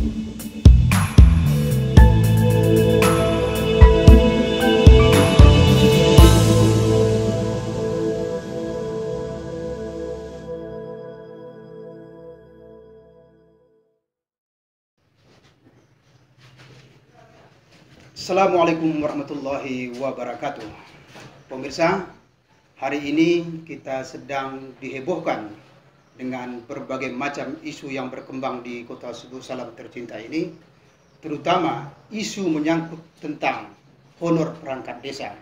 Assalamualaikum warahmatullahi wabarakatuh. Pemirsa, hari ini kita sedang dihebohkan dengan berbagai macam isu yang berkembang di Kota Subuh Salam tercinta ini, terutama isu menyangkut tentang honor perangkat desa.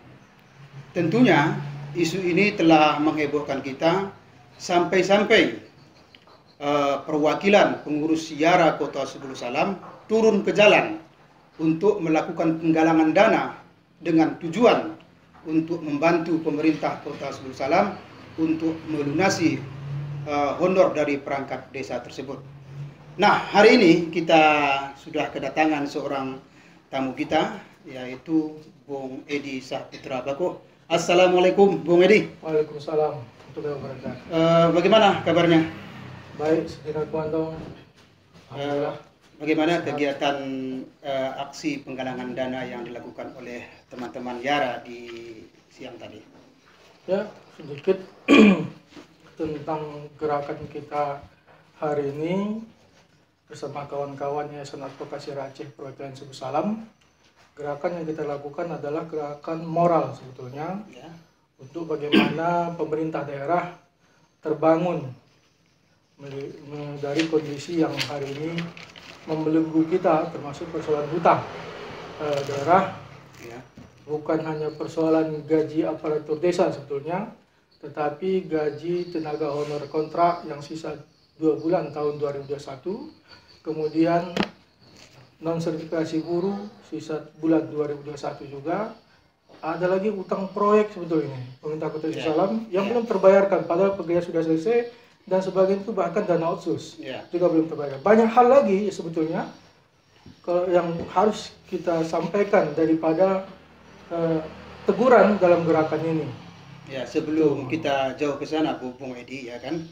Tentunya isu ini telah menghebohkan kita sampai-sampai perwakilan pengurus Yara Kota Subuh Salam turun ke jalan untuk melakukan penggalangan dana dengan tujuan untuk membantu pemerintah Kota Subuh Salam untuk melunasi honor dari perangkat desa tersebut. Nah, hari ini kita sudah kedatangan seorang tamu kita, yaitu Bung Edi Saputra Bako. Assalamualaikum, Bung Edi. Waalaikumsalam warahmatullahi wabarakatuh. Bagaimana kabarnya? Baik, Saudara Kuantong. Bagaimana kegiatan aksi penggalangan dana yang dilakukan oleh teman-teman Yara di siang tadi? Ya, sedikit tentang gerakan kita hari ini bersama kawan-kawan Yayasan Advokasi Aceh Perwakilan Subuh Salam. Gerakan yang kita lakukan adalah gerakan moral sebetulnya, ya, untuk bagaimana pemerintah daerah terbangun dari kondisi yang hari ini membelenggu kita, termasuk persoalan hutang daerah, ya. Bukan hanya persoalan gaji aparatur desa sebetulnya, tetapi gaji tenaga honor kontrak yang sisa 2 bulan tahun 2021, kemudian non sertifikasi guru sisa bulan 2021 juga. Ada lagi utang proyek sebetulnya pemerintah Kota Subuh Salam yang belum terbayarkan, padahal pekerjaan sudah selesai dan sebagian itu bahkan dana otsus juga belum terbayar. Banyak hal lagi sebetulnya yang harus kita sampaikan daripada teguran dalam gerakan ini. Ya, sebelum kita jauh ke sana, Bung Edi, ya kan,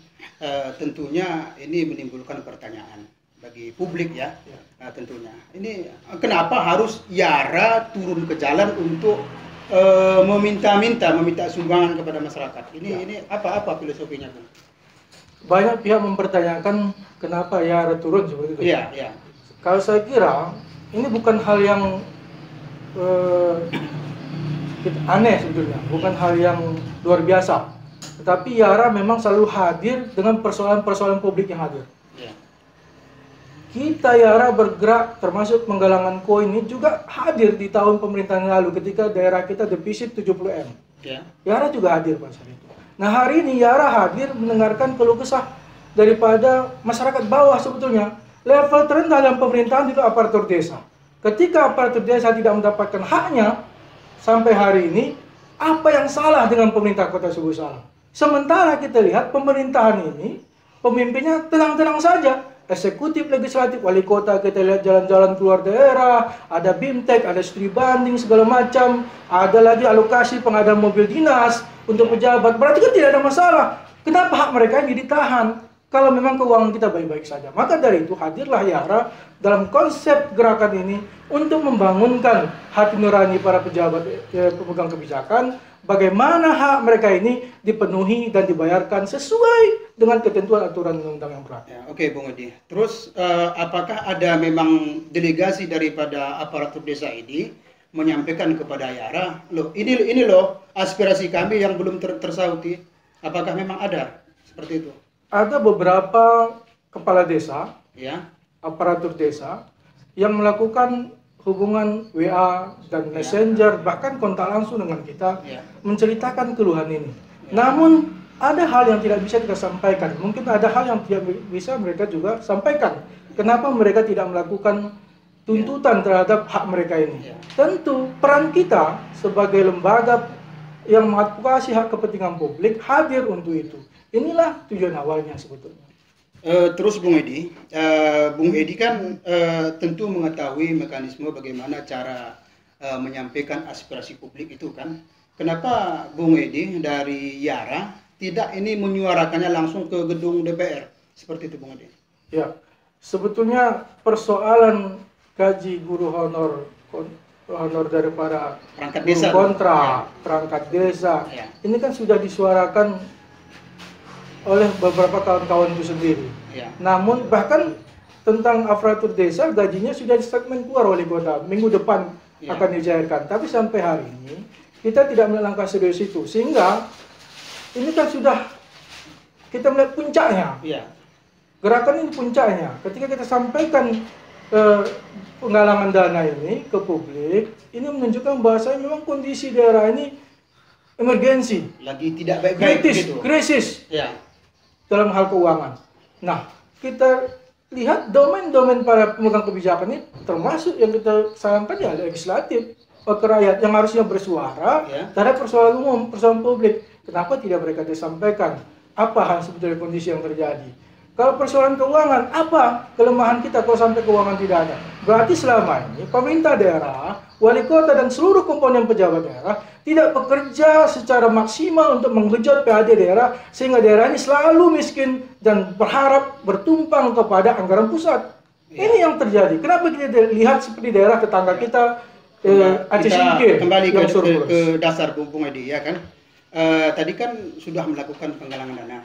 tentunya ini menimbulkan pertanyaan bagi publik, ya. Tentunya ini kenapa harus Yara turun ke jalan untuk meminta sumbangan kepada masyarakat? Ini apa filosofinya, Bung? Banyak pihak mempertanyakan kenapa Yara turun seperti itu. Iya, iya. Kalau saya kira ini bukan hal yang aneh sebetulnya, bukan hal yang luar biasa. Tetapi Yara memang selalu hadir dengan persoalan-persoalan publik yang hadir. Ya. Kita Yara bergerak termasuk penggalangan koin ini juga hadir di tahun pemerintahan lalu ketika daerah kita defisit 70M. Ya. Yara juga hadir pada saat itu. Nah, hari ini Yara hadir mendengarkan keluh kesah daripada masyarakat bawah sebetulnya. Level terendah dalam pemerintahan itu aparatur desa. Ketika aparatur desa tidak mendapatkan haknya sampai hari ini, apa yang salah dengan pemerintah Kota Subuh Salam? Sementara kita lihat pemerintahan ini, pemimpinnya tenang-tenang saja. Eksekutif, legislatif, wali kota kita lihat jalan-jalan keluar daerah, ada BIMTEK, ada studi banding segala macam, ada lagi alokasi pengadaan mobil dinas untuk pejabat. Berarti kan tidak ada masalah. Kenapa hak mereka ini ditahan? Kalau memang keuangan kita baik-baik saja. Maka dari itu hadirlah Yara dalam konsep gerakan ini untuk membangunkan hati nurani para pejabat pemegang kebijakan, bagaimana hak mereka ini dipenuhi dan dibayarkan sesuai dengan ketentuan aturan undang-undang yang berlaku. Ya, oke, Bung Edi. Terus apakah ada memang delegasi daripada aparatur desa ini menyampaikan kepada Yara, loh ini loh aspirasi kami yang belum tersauti? Apakah memang ada seperti itu? Ada beberapa kepala desa, ya, aparatur desa yang melakukan hubungan WA dan Messenger, bahkan kontak langsung dengan kita, menceritakan keluhan ini. Namun ada hal yang tidak bisa kita sampaikan. Mungkin ada hal yang tidak bisa mereka juga sampaikan. Kenapa mereka tidak melakukan tuntutan terhadap hak mereka ini? Tentu peran kita sebagai lembaga yang mengadvokasi hak kepentingan publik hadir untuk itu. Inilah tujuan awalnya sebetulnya. Terus Bung Edi kan tentu mengetahui mekanisme bagaimana cara menyampaikan aspirasi publik itu kan. Kenapa Bung Edi dari Yara tidak ini menyuarakannya langsung ke gedung DPR seperti itu, Bung Edi? Ya, sebetulnya persoalan gaji guru honor daripada perangkat guru desa, kontra, perangkat desa, ya. ini kan sudah disuarakan oleh beberapa kawan-kawan itu sendiri. Ya. Namun bahkan tentang aparatur desa gajinya sudah di statement keluar wali kota minggu depan akan dicairkan. Tapi sampai hari ini kita tidak melihat langkah serius itu, sehingga ini kan sudah kita melihat puncaknya. Gerakan ini puncaknya. Ketika kita sampaikan penggalangan dana ini ke publik, ini menunjukkan bahwa memang kondisi daerah ini emergensi, lagi tidak baik-baik, krisis dalam hal keuangan. Nah, kita lihat domain-domain para pemegang kebijakan ini, termasuk yang kita sayangkan ya legislatif, wakil rakyat yang harusnya bersuara terhadap persoalan umum, persoalan publik. Kenapa tidak mereka disampaikan apa hal sebetulnya kondisi yang terjadi? Kalau persoalan keuangan, apa kelemahan kita kalau sampai keuangan tidak ada? Berarti selama ini pemerintah daerah, wali kota dan seluruh komponen pejabat daerah tidak bekerja secara maksimal untuk menggenjot PAD daerah, sehingga daerah ini selalu miskin dan berharap bertumpang kepada anggaran pusat. Ini yang terjadi. Kenapa kita lihat seperti daerah tetangga kita Aceh Singkil kembali ke dasar Bung Edi, ya kan? Tadi kan sudah melakukan penggalangan dana.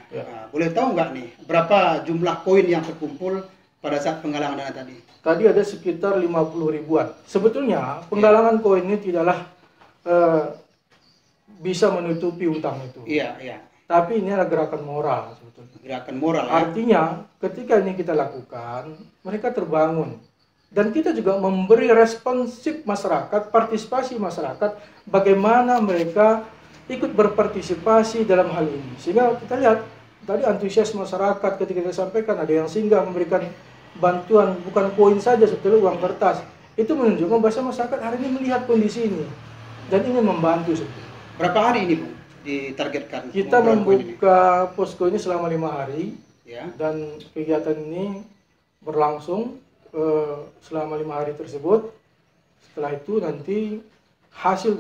Boleh tahu nggak nih berapa jumlah koin yang terkumpul pada saat penggalangan dana tadi? Tadi ada sekitar 50 ribuan. Sebetulnya penggalangan koin ini tidaklah bisa menutupi utang itu. Tapi ini adalah gerakan moral sebetulnya. Gerakan moral. Artinya ketika ini kita lakukan, mereka terbangun. Dan kita juga memberi responsif masyarakat, partisipasi masyarakat, bagaimana mereka ikut berpartisipasi dalam hal ini. Sehingga kita lihat tadi antusias masyarakat ketika kita sampaikan, ada yang singgah memberikan bantuan bukan koin saja, sebetulnya uang kertas. Itu menunjukkan bahwa masyarakat hari ini melihat kondisi ini dan ingin membantu sebetulnya. Berapa hari ini, Bung, ditargetkan? Kita membuka posko ini selama 5 hari dan kegiatan ini berlangsung selama 5 hari tersebut. Setelah itu nanti hasil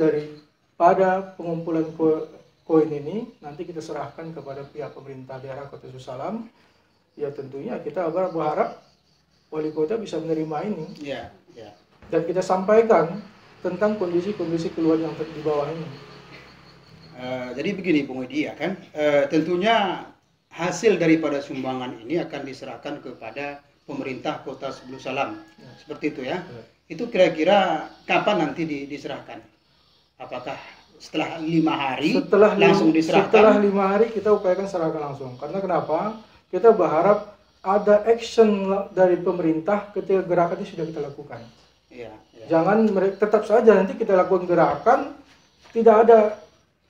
pada pengumpulan koin ini nanti kita serahkan kepada pihak pemerintah daerah Kota Darussalam. Ya tentunya kita berharap wali kota bisa menerima ini. Dan kita sampaikan tentang kondisi-kondisi keluhan yang di bawah ini. Jadi begini Bung Edi, ya kan, tentunya hasil daripada sumbangan ini akan diserahkan kepada pemerintah Kota Darussalam. Seperti itu ya. Itu kira-kira kapan nanti diserahkan? Apakah setelah 5 hari langsung diserahkan? Setelah 5 hari kita upayakan serahkan langsung. Karena kenapa? Kita berharap ada action dari pemerintah ketika gerakan ini sudah kita lakukan. Jangan tetap saja nanti kita lakukan gerakan, tidak ada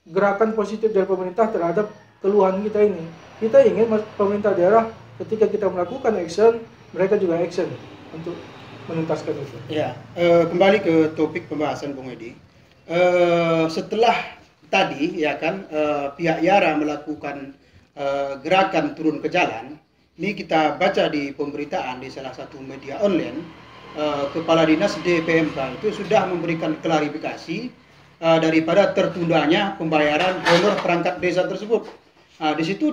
gerakan positif dari pemerintah terhadap keluhan kita ini. Kita ingin pemerintah daerah ketika kita melakukan action, mereka juga action untuk menuntaskan itu. Kembali ke topik pembahasan Bung Edi. Setelah tadi ya kan pihak IARA melakukan gerakan turun ke jalan, ini kita baca di pemberitaan di salah satu media online, Kepala Dinas DPMK itu sudah memberikan klarifikasi daripada tertundanya pembayaran honor perangkat desa tersebut. Di situ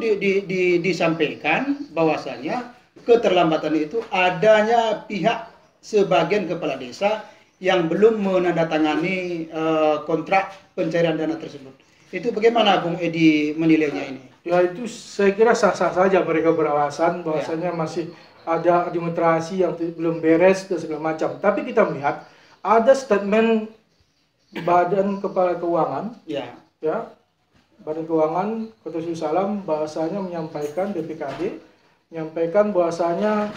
disampaikan bahwasanya keterlambatan itu adanya pihak sebagian kepala desa yang belum menandatangani kontrak pencairan dana tersebut. Itu bagaimana Bung Edi menilainya ini? Ya itu saya kira sah-sah saja mereka beralasan bahwasanya masih ada administrasi yang belum beres dan segala macam. Tapi kita melihat ada statement Badan Kepala Keuangan, Badan Keuangan Kota Darussalam bahwasanya menyampaikan BPKD menyampaikan bahwasanya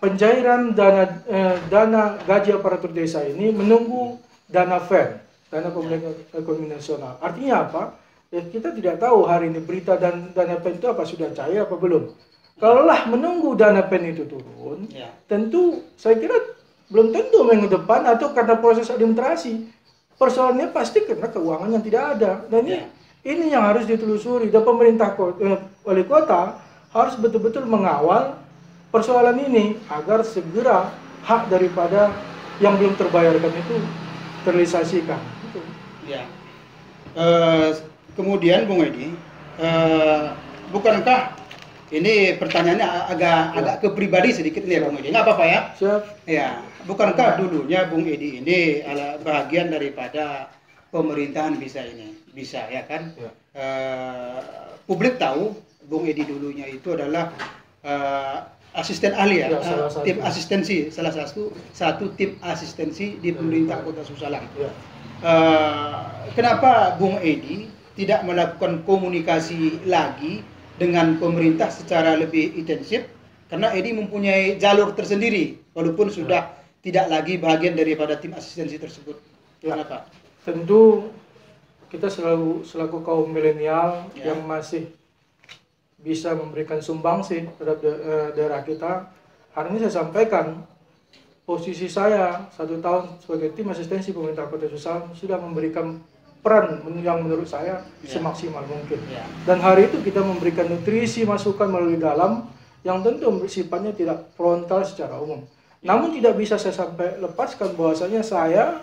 pencairan dana gaji aparatur desa ini menunggu dana FEN, dana pemulihan ekonomi nasional. Artinya apa? Ya, kita tidak tahu hari ini berita dan dana PEN itu apa sudah cair apa belum. Kalaulah menunggu dana PEN itu turun, tentu saya kira belum tentu minggu depan atau karena proses administrasi. Persoalannya pasti karena keuangan yang tidak ada. Dan ini yang harus ditelusuri. Dan pemerintah wali kota harus betul-betul mengawal persoalan ini agar segera hak daripada yang belum terbayarkan itu terrealisasikan. Kemudian Bung Edi, bukankah Ini pertanyaannya agak ke pribadi sedikit nih Bung Edi. Nggak apa-apa ya? Siap. Ya, bukankah dulunya Bung Edi ini adalah bagian daripada pemerintahan bisa ya kan? Ya. Publik tahu Bung Edi dulunya itu adalah asisten ahli ya, tim asistensi, salah satu tim asistensi di pemerintah Kota Susalam. Ya. Kenapa Bung Edi tidak melakukan komunikasi lagi dengan pemerintah secara lebih intensif? Karena Edi mempunyai jalur tersendiri, walaupun sudah tidak lagi bagian daripada tim asistensi tersebut. Kenapa? Tentu kita selaku kaum milenial yang masih bisa memberikan sumbangsi terhadap daerah kita. Hari ini saya sampaikan, posisi saya 1 tahun sebagai tim asistensi pemerintah Kota Susalam sudah memberikan peran yang menurut saya semaksimal mungkin. Dan hari itu kita memberikan nutrisi masukan melalui dalam yang tentu sifatnya tidak frontal secara umum. Namun tidak bisa saya sampai lepaskan bahwasanya saya,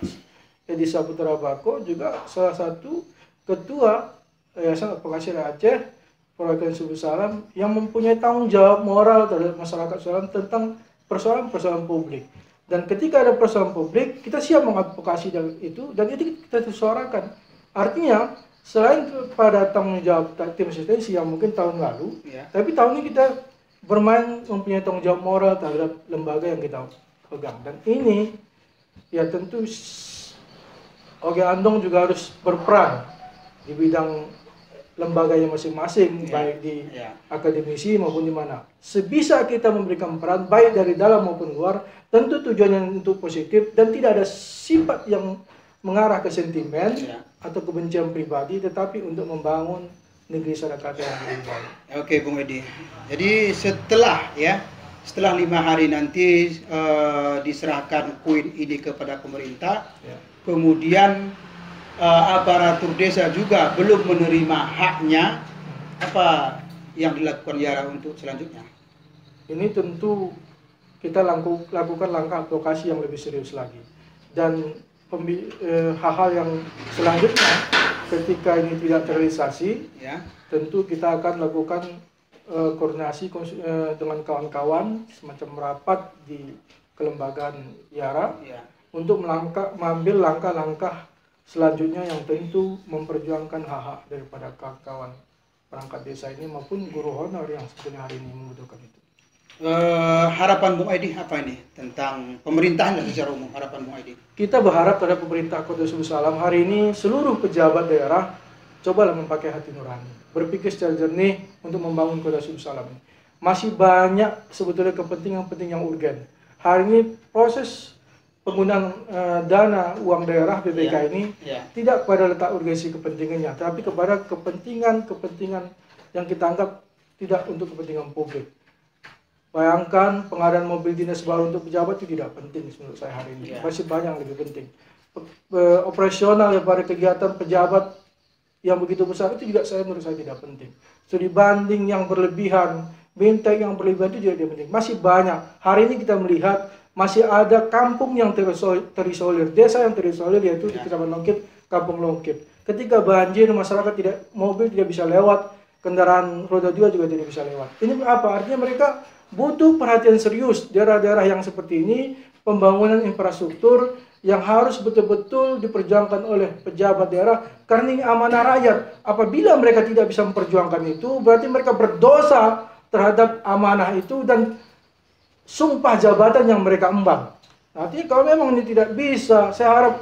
Edi Saputra Bako, juga salah satu ketua Yayasan Advokasi Aceh Perwakilan Suku Salam yang mempunyai tanggung jawab moral terhadap masyarakat Salam tentang persoalan-persoalan publik. Dan ketika ada persoalan publik, kita siap mengadvokasi itu dan itu kita suarakan. Artinya, selain pada tanggung jawab tim asistensi yang mungkin tahun lalu, tapi tahun ini kita mempunyai tanggung jawab moral terhadap lembaga yang kita pegang. Dan ini, ya tentu Oge Andong juga harus berperan di bidang lembaganya masing-masing, baik di akademisi maupun di mana. Sebisa kita memberikan peran, baik dari dalam maupun luar, tentu tujuannya untuk positif dan tidak ada sifat yang mengarah ke sentimen atau kebencian pribadi, tetapi untuk membangun negeri saudara yang lebih baik. Oke, Bung Edi. Jadi setelah 5 hari nanti diserahkan koin ini kepada pemerintah, kemudian aparatur desa juga belum menerima haknya, apa yang dilakukan Yara untuk selanjutnya? Ini tentu kita lakukan langkah advokasi yang lebih serius lagi. Dan hal-hal yang selanjutnya ketika ini tidak terrealisasi, tentu kita akan lakukan koordinasi dengan kawan-kawan semacam rapat di kelembagaan Yara untuk mengambil langkah-langkah selanjutnya yang tentu memperjuangkan hak-hak daripada kawan perangkat desa ini maupun guru honor yang sebetulnya hari ini membutuhkan itu. Harapan Bung Edi apa ini tentang pemerintahan dan secara umum, harapan Bung Edi? Kita berharap terhadap pemerintah Kota Suku Salam hari ini seluruh pejabat daerah cobalah memakai hati nurani, berpikir secara jernih untuk membangun Kota Suku Salam ini. Masih banyak sebetulnya kepentingan-kepentingan yang urgen. Hari ini proses penggunaan dana uang daerah BPK ini tidak pada letak urgensi kepentingannya, tapi kepada kepentingan yang kita anggap tidak untuk kepentingan publik. Bayangkan pengadaan mobil dinas baru untuk pejabat itu tidak penting menurut saya hari ini. Masih banyak yang lebih penting. Operasional daripada kegiatan pejabat yang begitu besar itu juga menurut saya tidak penting. Studi banding yang berlebihan, benteng yang berlebihan itu juga tidak penting. Masih banyak. Hari ini kita melihat masih ada kampung yang terisolir, desa yang terisolir, yaitu di Kecamatan Longkit, Kampung Longkit. Ketika banjir, masyarakat mobil tidak bisa lewat, kendaraan roda 2 juga tidak bisa lewat. Ini apa? Artinya mereka butuh perhatian serius daerah-daerah yang seperti ini, pembangunan infrastruktur yang harus betul-betul diperjuangkan oleh pejabat daerah karena ini amanah rakyat. Apabila mereka tidak bisa memperjuangkan itu, berarti mereka berdosa terhadap amanah itu dan sumpah jabatan yang mereka emban. Artinya kalau memang ini tidak bisa, saya harap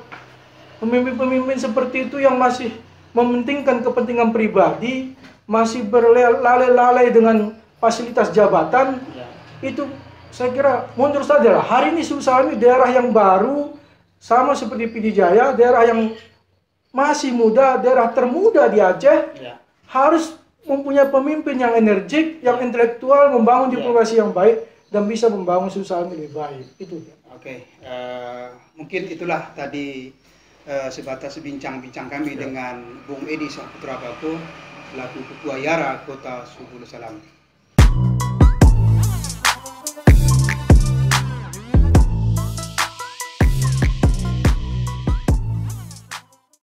pemimpin-pemimpin seperti itu yang masih mementingkan kepentingan pribadi, masih berlalai-lalai dengan fasilitas jabatan, itu saya kira mundur saja lah. Hari ini Susalam ini daerah yang baru, sama seperti PD Jaya, daerah yang masih muda, daerah termuda di Aceh, harus mempunyai pemimpin yang energik, yang intelektual, membangun diplomasi yang baik, dan bisa membangun Susalam lebih baik. Itu. Oke, mungkin itulah tadi sebatas bincang-bincang kami dengan Bung Edi Saputra Bako, selaku Ketua Yara Kota Suku Salam.